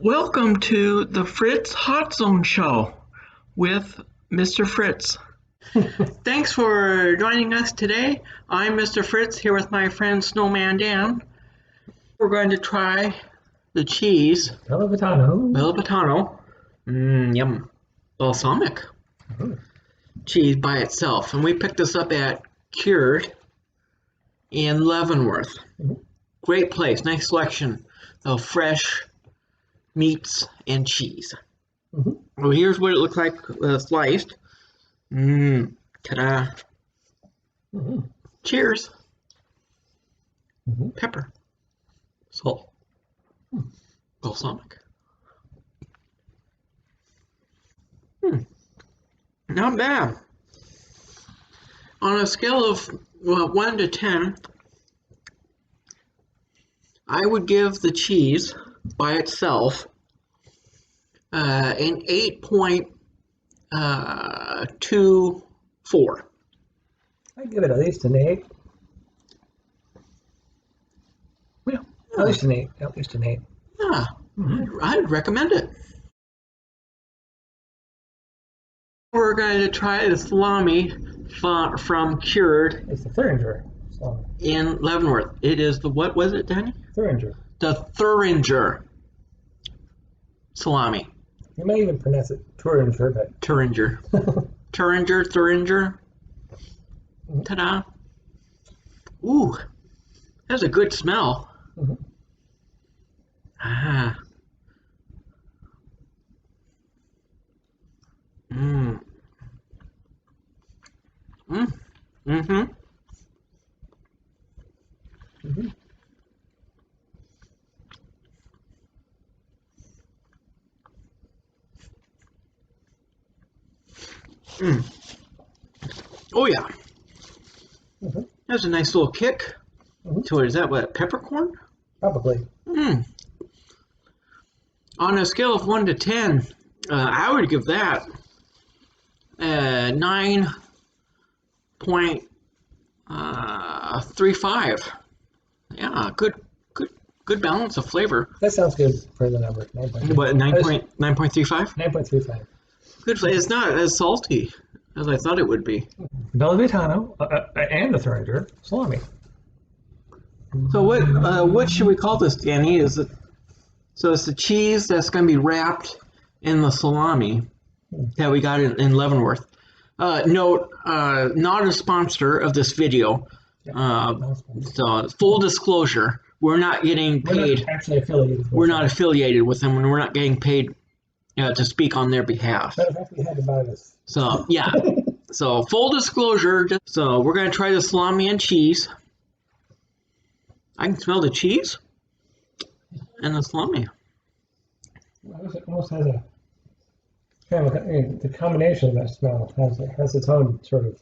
Welcome to the Fritz Hot Zone Show with Mr. Fritz. Thanks for joining us today. I'm Mr. Fritz here with my friend Snowman Dan. We're going to try the cheese. Bellatano. Yum. Balsamic cheese by itself. And we picked this up at Cured in Leavenworth. Great place. Nice selection of fresh meats and cheese. Well, here's what it looks like sliced. Ta-da. Cheers. Pepper. Salt. Balsamic. Not bad. On a scale of 1 to 10, I would give the cheese by itself an 8.24. I'd give it at least an 8. Yeah, at least an 8. At least an 8. Yeah, I'd recommend it. We're going to try the salami from Cured. It's the Thuringer salami. In Leavenworth. It is the, what was it, Danny? Thuringer. The Thuringer salami. You may even pronounce it Thuringer, but... Thuringer. Thuringer. Ta-da. Ooh, that's a good smell. Ah. Oh yeah. That's a nice little kick to it. Is that what, peppercorn? Probably. On a scale of 1 to 10, I would give that 9.35. Yeah, good balance of flavor. That sounds good for the number. 9.35. What, 9.35? 9.35. Good flavor. It's not as salty as I thought it would be. Bellatano and the Thuringer salami. So what should we call this, Danny? So it's the cheese that's going to be wrapped in the salami that we got in Leavenworth. Note, not a sponsor of this video. So full disclosure, we're not getting paid. We're not actually affiliated. We're not affiliated with them, and we're not getting paid to speak on their behalf. Matter of fact, we had to buy this. So yeah. So full disclosure. So we're going to try the salami and cheese. I can smell the cheese and the salami. It almost has a kind of the combination of that smell has its own sort of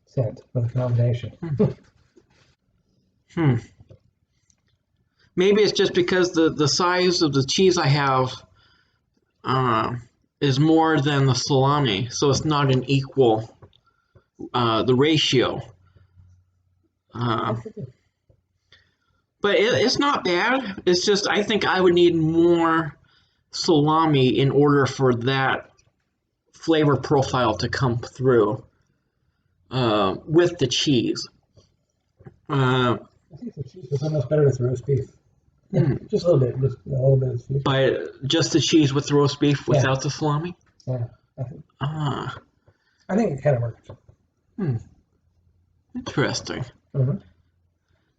scent of the combination. Maybe it's just because the size of the cheese I have is more than the salami, so it's not an equal the ratio. But it's not bad. It's just I think I would need more salami in order for that flavor profile to come through with the cheese. I think the cheese was almost better with the roast beef. Just a little bit, just a little bit of cheese. By just the cheese with the roast beef without the salami? Yeah. I think it kind of works. Interesting.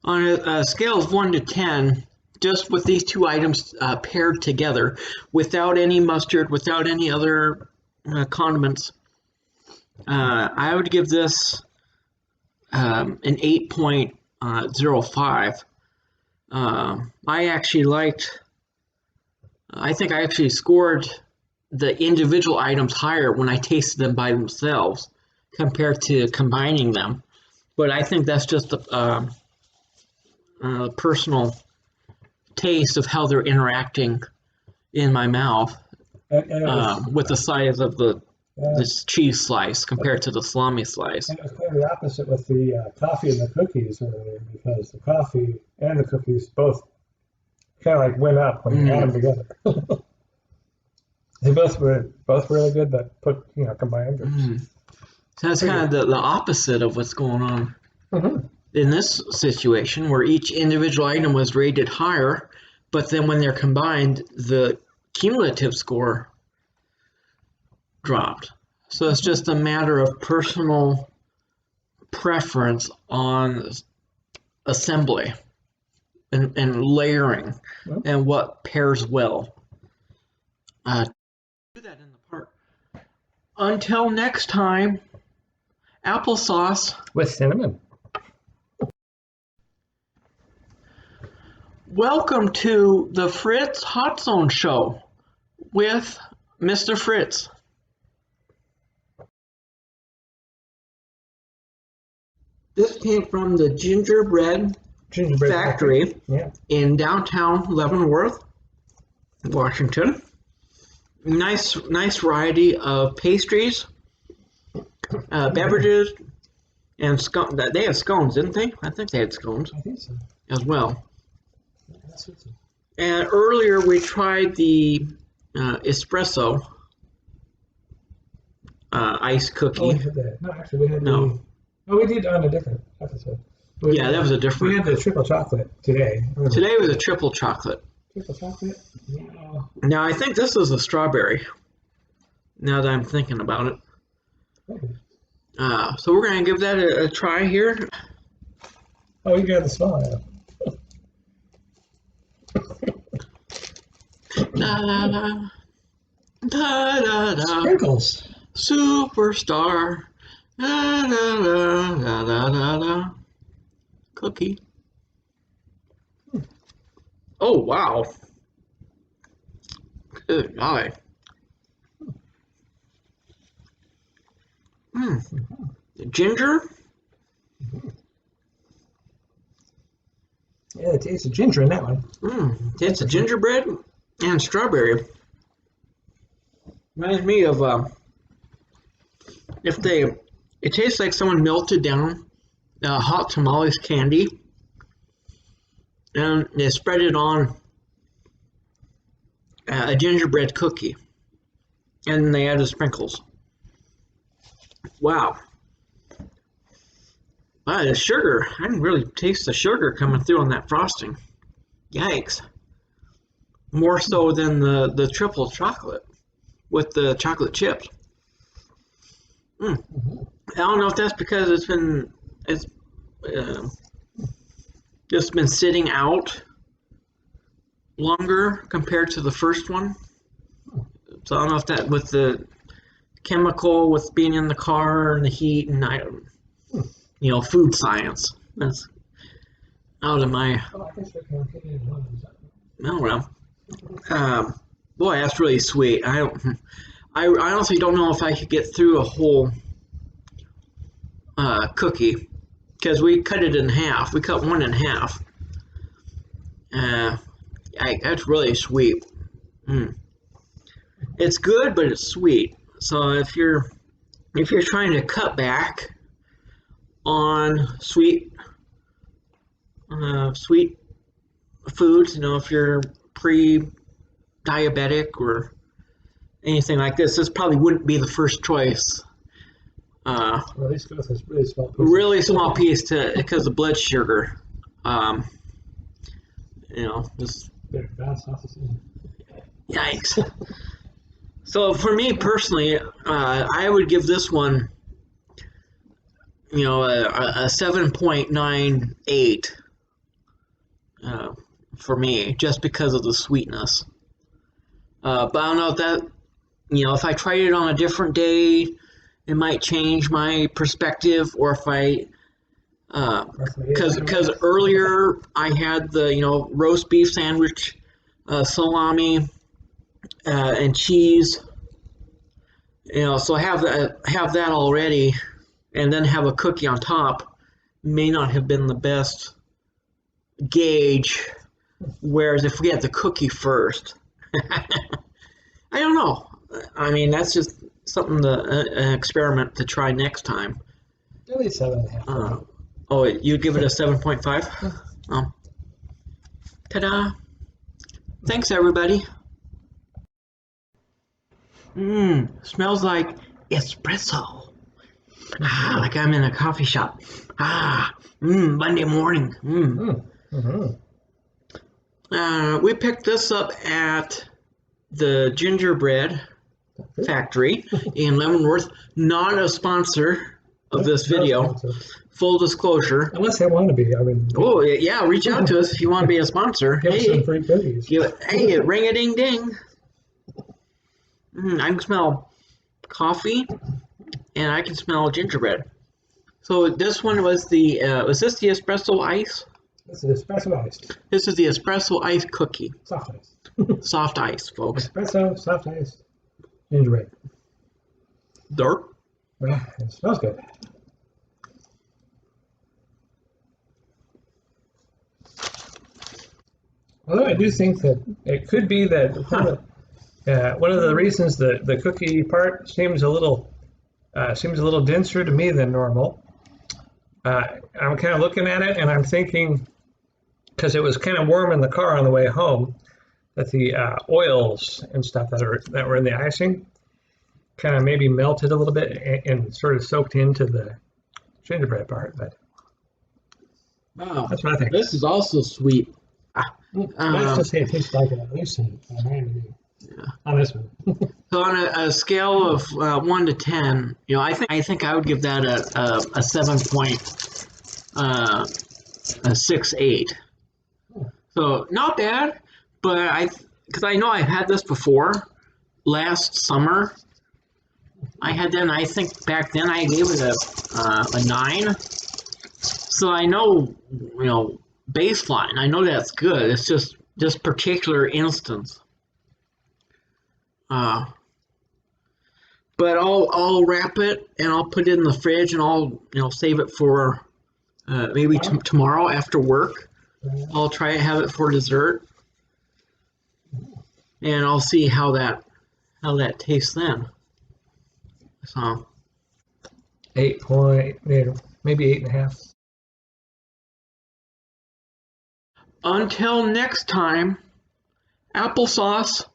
On a scale of 1 to 10, just with these two items paired together, without any mustard, without any other condiments, I would give this an 8.05. I think I actually scored the individual items higher when I tasted them by themselves compared to combining them. But I think that's just a personal taste of how they're interacting in my mouth with the size of this cheese slice compared to the salami slice. And it was kind of the opposite with the coffee and the cookies earlier, because the coffee and the cookies both kind of like went up when you add them together. They both were really good, but combined. So that's kind of the opposite of what's going on in this situation, where each individual item was rated higher, but then when they're combined, the cumulative score dropped. So it's just a matter of personal preference on assembly and layering and what pairs well. Do that in the park. Until next time, applesauce with cinnamon. Welcome to the Fritz Hot Zone Show with Mr. Fritz. This came from the gingerbread factory in downtown Leavenworth, Washington. Nice variety of pastries, beverages, and scones. They had scones, didn't they? I think they had scones. I think so. As well. And earlier we tried the espresso ice cookie. Oh, we had that. No, actually, we had we did on a different episode. That was a different. We had the triple chocolate today. Today was a triple chocolate. Triple chocolate? Yeah. Now, I think this is a strawberry, now that I'm thinking about it. So we're going to give that a try here. Oh, you got the smell. Da, da, da. Da, da, da. Sprinkles. Superstar. Da, da, da, da, da, da, da. Cookie. Oh, wow. Good golly. Ginger. Yeah, it tastes of ginger in that one. Tastes of gingerbread and strawberry. Reminds me of it tastes like someone melted down hot tamales candy and they spread it on a gingerbread cookie and they added sprinkles. Wow. Wow, the sugar. I can really taste the sugar coming through on that frosting. Yikes. More so than the triple chocolate with the chocolate chips. I don't know if that's because it's just been sitting out longer compared to the first one. So I don't know if that with the chemical with being in the car and the heat and food science. That's out of my. Oh well. Boy, that's really sweet. I honestly don't know if I could get through a whole cookie because we cut it in half. We cut one in half. That's really sweet. It's good, but it's sweet. So if you're trying to cut back on sweet foods, if you're pre-diabetic or anything like this probably wouldn't be the first choice. Well, at least go with this really small piece. Really small piece because of blood sugar. Just yikes. So for me personally, I would give this one, a 7.98 for me, just because of the sweetness. But I don't know if that, if I tried it on a different day, it might change my perspective, or if I, because earlier I had the, roast beef sandwich, salami, and cheese, so have that already, and then have a cookie on top, may not have been the best gauge. Whereas if we had the cookie first, I don't know. I mean, that's just something an experiment to try next time. At least 7.5. Oh, you give it a 7.5? Oh. Ta-da! Thanks, everybody. Smells like espresso. Like I'm in a coffee shop. Monday morning. We picked this up at the gingerbread factory in Leavenworth. Not a sponsor of this video. Full disclosure. Unless they want to be. I mean. Oh yeah, reach out to us if you want to be a sponsor. Give us some free cookies. Hey, ring a ding ding. I can smell coffee, and I can smell gingerbread. So this one was was this the espresso ice? This is espresso ice. This is the espresso ice cookie. Soft ice. Soft ice, folks. Espresso, soft ice, gingerbread. Dark. It smells good. Although I do think that it could be that one of the reasons that the cookie part seems a little denser to me than normal. I'm kind of looking at it and I'm thinking, because it was kind of warm in the car on the way home, that the oils and stuff that were in the icing kind of maybe melted a little bit and sort of soaked into the gingerbread part. But wow, that's what I think. This is also sweet. Nice to say it tastes like at least on this one. So on a scale of 1 to 10, I think I would give that a 7.68. So not bad, but because I know I've had this before last summer. I think back then I gave it a 9. So I know, baseline. I know that's good. It's just this particular instance. But I'll wrap it and I'll put it in the fridge and I'll save it for maybe tomorrow after work. I'll try to have it for dessert, and I'll see how that tastes then. So 8 point, maybe 8.5. Until next time, applesauce.